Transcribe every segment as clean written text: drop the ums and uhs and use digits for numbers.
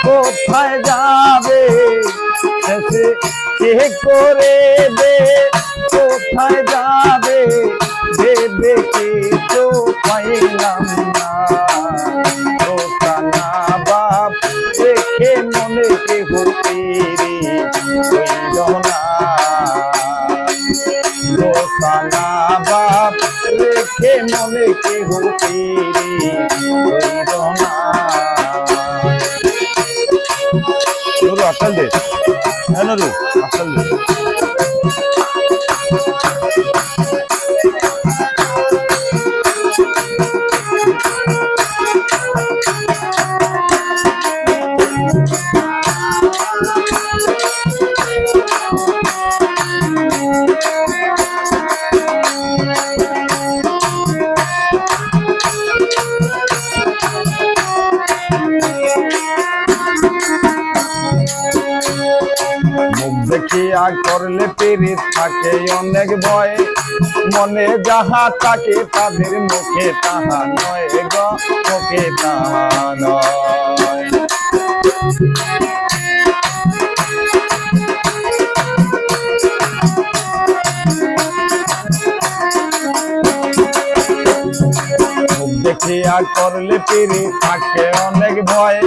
কোথায় যাবে শেষে কে করে দে কোথায় যাবে ভেবে কিছু পাইলাম না না বাপ রেখে মনে কে হুতিরি হইল না দোকানা বাপ রেখে মনে কে হুতিরি হইল না নুরু আসল দে নুরু আসল দে দেখিয়া করলে পীড়িত থাকে অনেক ভয় মনে যাহা থাকে তাদের মুখে তাহা নয় গো মুখে তাহা নয় দেখিয়া করলে পীড়িত থাকে অনেক ভয়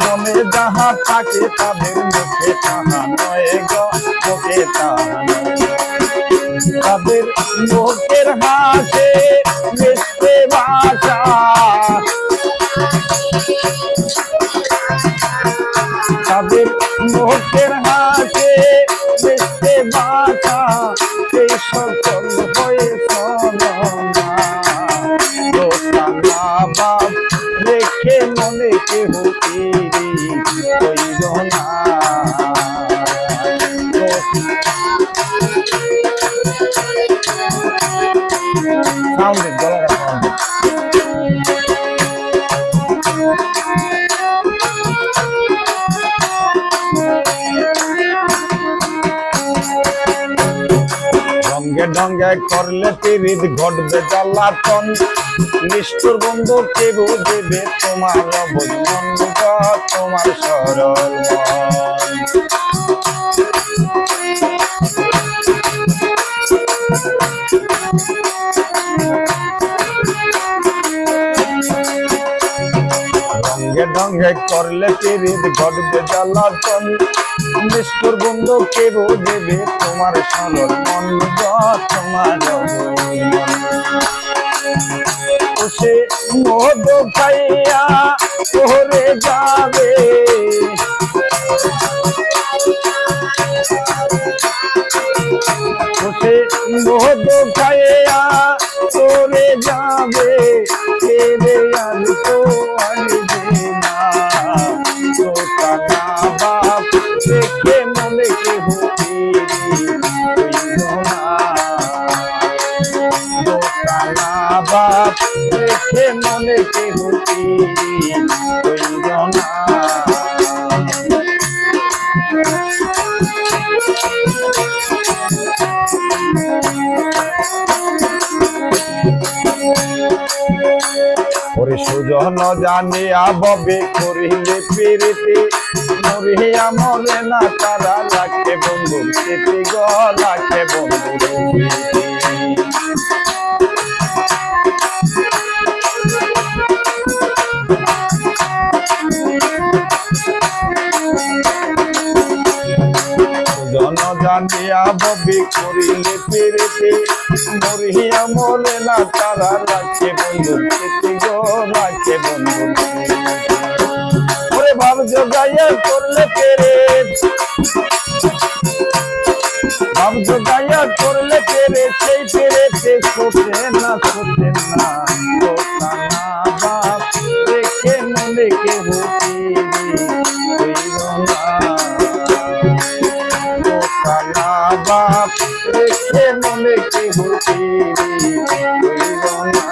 মনে যাহা থাকে তাদের মুখে তাহা নয় গো মুখে তাহা নয় তাদের মুখের হাসে মিশতে ভাষা তাদের মুখের হাসে মিশতে ভাষা সেই সকল হয়ে বাপ রেখে মনে কে হুতিরি হইল না সাউন্ড গলা ডঙ্গে ডঙ্গে করলে পীড়িত ঘটবে জ্বালাতন নিষ্ঠুর বন্ধু কে বুঝবে তোমার অবুঝ মন তোমার সরল ডঙ্গে ডঙ্গে করলে পীড়িত ঘটবে জ্বালাতন নিষ্ঠুর বন্ধু কে বুঝবে তোমার সরল মন তোমার সে মদ খাইয়া তোরে যাবে সে মদ খাইয়া তোরে যাবে কেবে আর তো আসবে না দোকানা বাপ দেখে মনে কে হুতিরি হইল না দোকানা বাপ দেখে মনে কে হুতিরি হইল না ওরে সুজন জানিয়া ববে করিলে পীড়িতি মরিয়া মরে না তারা রাখে বন্ধুর স্মৃতি গো রাখে বন্ধুর জানিয়া ববি করিলে পীড়িতি মরিয়া মরে না তারা রাখে বন্ধুর স্মৃতি গো রাখে বন্ধুর ওরে ভাব জোগাইয়া করলে পীড়িত ভাব জোগাইয়া করলে পীড়িত সেই পীড়িতে ছোটে না দোকানা বাপ রেখে মনে কে হুতিরি হইল না দোকানা বাপ রেখে মনে কে হুতিরি হইল না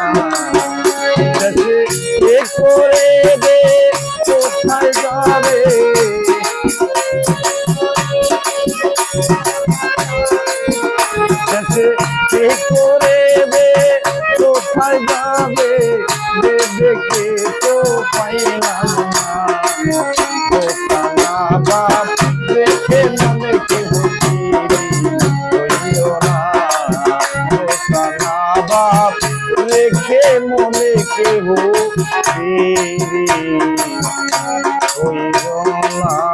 কে করে দে কোথায় যাবে কে করে দে কোথায় যাবে দেখে তো পাইলাম না বলে কেহ ফিরি হইল না।